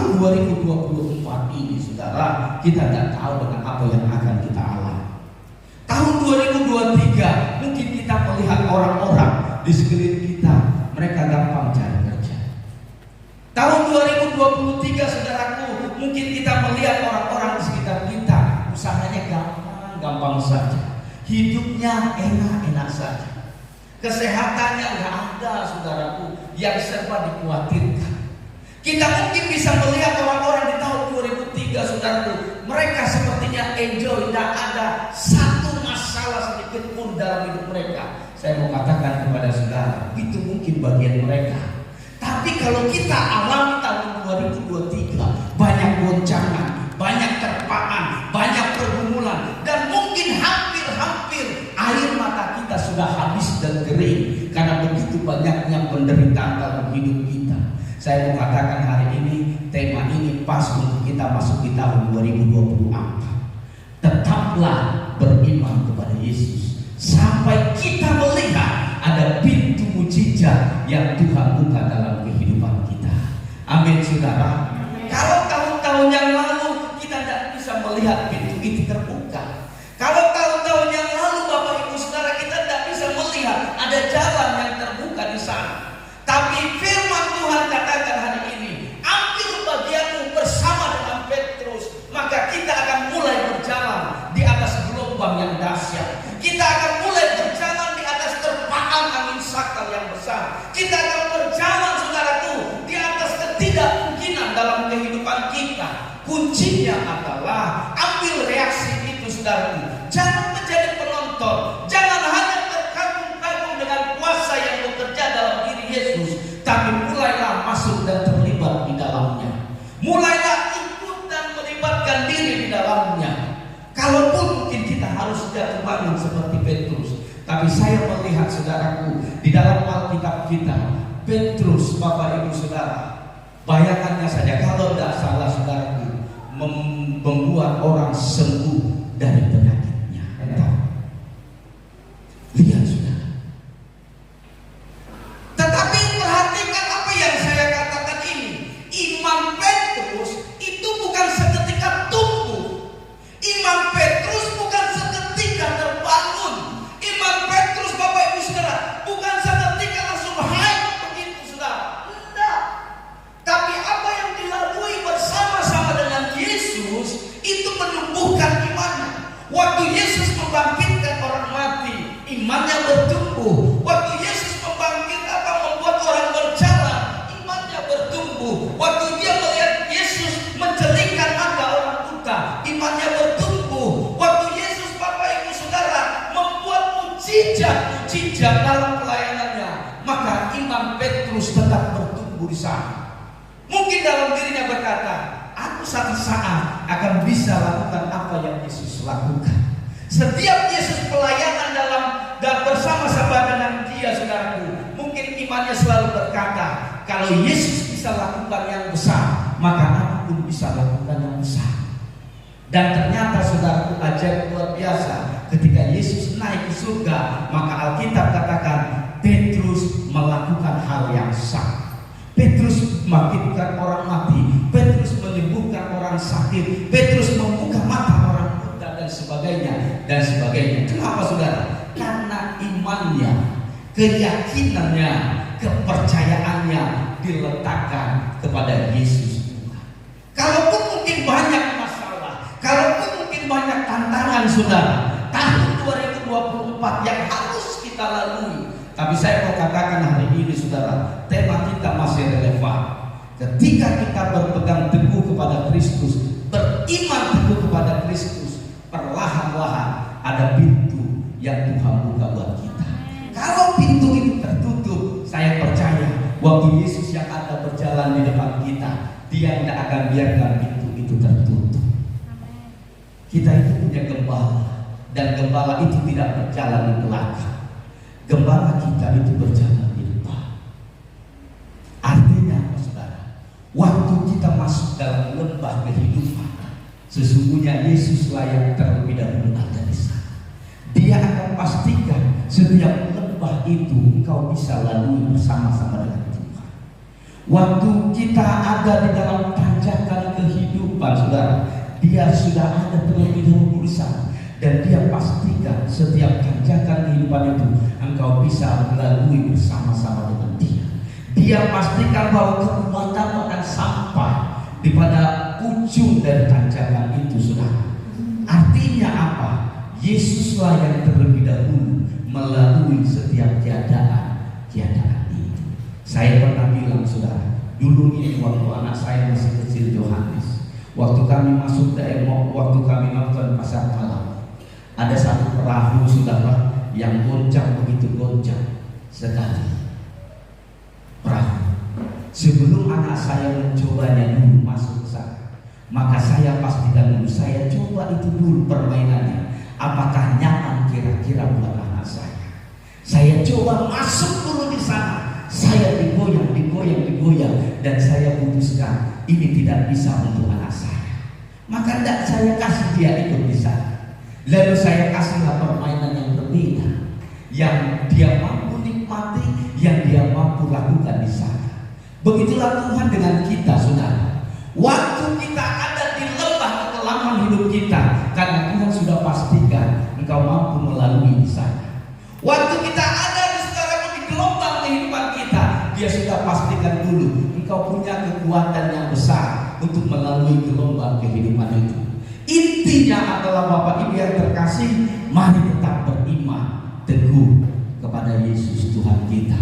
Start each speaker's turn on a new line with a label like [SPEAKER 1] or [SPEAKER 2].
[SPEAKER 1] tahun 2024 ini saudara, kita tidak tahu dengan apa yang akan kita alami. Tahun 2023 mungkin kita melihat orang-orang di sekeliling kita, mereka gampang cari kerja. Tahun 2023 saudaraku, mungkin kita melihat orang-orang di sekitar kita, usahanya gampang saja, hidupnya enak-enak saja, kesehatannya nggak ada saudaraku, yang serba dikhawatirkan. Kita mungkin bisa melihat orang-orang di tahun 2003 saudaraku, mereka sepertinya enjoy, tidak ada satu masalah sedikit pun dalam hidup mereka. Saya mau katakan kepada saudara, itu mungkin bagian mereka. Tapi kalau kita alami tahun 2023, banyak goncangan, banyak terpaan, banyak pergumulan, dan mungkin hampir air mata kita sudah habis dan kering karena begitu banyaknya penderitaan dalam hidup kita. Saya mau katakan hari ini, tema ini pas untuk kita masuk di tahun 2024. Tetaplah beriman kepada Yesus sampai kita melihat ada pintu mujizat yang Tuhan buka dalam kehidupan kita. Amin saudara. Kalau tahun-tahun yang lalu kita tidak bisa melihat pintu itu terbuka, kalau tahun-tahun yang lalu Bapak Ibu Saudara kita tidak bisa melihat ada jalan yang terbuka di sana. Tapi firman Tuhan katakan hari ini, ambil bagianmu bersama dengan Petrus, maka kita akan mulai berjalan di atas gelombang yang dahsyat. Kita akan mulai berjalan di atas terpaan angin sakal yang besar. Kita akan berjalan saudaraku di atas ketidakmungkinan dalam kehidupan kita. Kuncinya adalah ambil reaksi itu saudaraku. Jangan menjadi penonton, jangan hanya terkagum-kagum dengan kuasa yang bekerja dalam diri Yesus, tapi mulailah masuk dan terlibat di dalamnya. Mulailah ikut dan melibatkan diri di dalamnya. Kalaupun mungkin kita harus jatuh bangun seperti Petrus, tapi saya melihat saudaraku di dalam Alkitab kita, Petrus Bapak Ibu Saudara, bayangkannya saja kalau tidak salah saudaraku, membuat orang sembuh dari penyakitnya. Lihat saudara. Tetapi perhatikan apa yang saya katakan ini. Iman Petrus itu bukan seketika tumbuh. Iman Petrus bukan seketika terbangun. Iman Petrus Bapak Ibu Saudara bukan seketika langsung high begitu saudara. Tidak. Tapi apa yang dilalui bersama-sama dengan Yesus itu menumbuhkan imannya. Waktu Yesus membangkitkan orang mati, imannya bertumbuh. Waktu Yesus membuat orang berjalan, imannya bertumbuh. Waktu dia melihat Yesus mencelingkan mata orang buta, imannya bertumbuh. Waktu Yesus Bapak Ibu Saudara membuat mujizat dalam pelayanannya, maka iman Petrus tetap bertumbuh di sana. Mungkin dalam dirinya berkata, aku satu saat akan bisa lakukan apa yang Yesus lakukan. Setiap Yesus pelayanan dan bersama-sama dengan dia saudaraku, mungkin imannya selalu berkata, kalau Yesus bisa lakukan yang besar, maka aku pun bisa lakukan yang besar. Dan ternyata saudaraku ajaib luar biasa, ketika Yesus naik ke surga, maka Alkitab katakan Petrus melakukan hal yang sama. Petrus membangkitkan orang mati, Petrus menyembuhkan orang sakit, Petrus membuka mata orang buta dan sebagainya. Kenapa saudara? Karena imannya, keyakinannya, kepercayaannya diletakkan kepada Yesus Tuhan. Kalaupun mungkin banyak masalah, kalaupun mungkin banyak tantangan saudara, tahun 2024 yang harus kita lalui, tapi saya mau katakan hari ini saudara, tema kita masih relevan. Ketika kita berpegang teguh kepada Kristus, beriman teguh kepada Kristus, perlahan-lahan ada pintu yang Tuhan buka buat kita. Kalau pintu itu tertutup, saya percaya waktu Yesus yang ada berjalan di depan kita, Dia tidak akan biarkan pintu itu tertutup. Kita itu punya gembala, dan gembala itu tidak berjalan di belakang. Gembala kita itu berjalan di depan. Artinya apa saudara? Waktu kita masuk dalam lembah kehidupan, sesungguhnya Yesuslah yang terlebih dahulu ada di sana. Dia akan pastikan setiap lembah itu engkau bisa lalui bersama-sama dengan Tuhan. Waktu kita ada di dalam tanjakan, kehidupan saudara, dia sudah ada terlebih dahulu di sana. Dan dia pastikan setiap tanjakan kehidupan itu engkau bisa melalui bersama-sama dengan dia. Dia pastikan bahwa kekuatan akan sampai di pada ujung dari tanjakan itu, saudara. Artinya apa? Yesuslah yang terlebih dahulu melalui setiap tiadaan itu. Saya pernah bilang, saudara, dulu ini waktu anak saya masih kecil, Yohanes, waktu kami masuk demo, waktu kami nonton pasar malam, ada satu perahu, saudara, yang goncang, begitu goncang sekali perahu. Sebelum anak saya mencobanya dulu masuk ke sana, maka saya pastikan dulu, saya coba itu dulu permainannya, apakah nyaman kira-kira buat anak saya. Saya coba masuk dulu di sana, saya digoyang, dan saya putuskan ini tidak bisa untuk anak saya. Maka tidak saya kasih dia ikut di sana. Lalu saya kasihlah permainan yang berbeda, yang dia mampu nikmati, yang dia mampu lakukan di sana. Begitulah Tuhan dengan kita, saudara. Waktu kita ada di lembah kekelaman hidup kita, karena Tuhan sudah pastikan engkau mampu melalui di sana. Waktu kita ada di sekarang di gelombang kehidupan kita, dia sudah pastikan dulu engkau punya kekuatan yang besar untuk melalui gelombang kehidupan itu. Intinya adalah Bapak Ibu yang terkasih, mari tetap beriman teguh kepada Yesus Tuhan kita.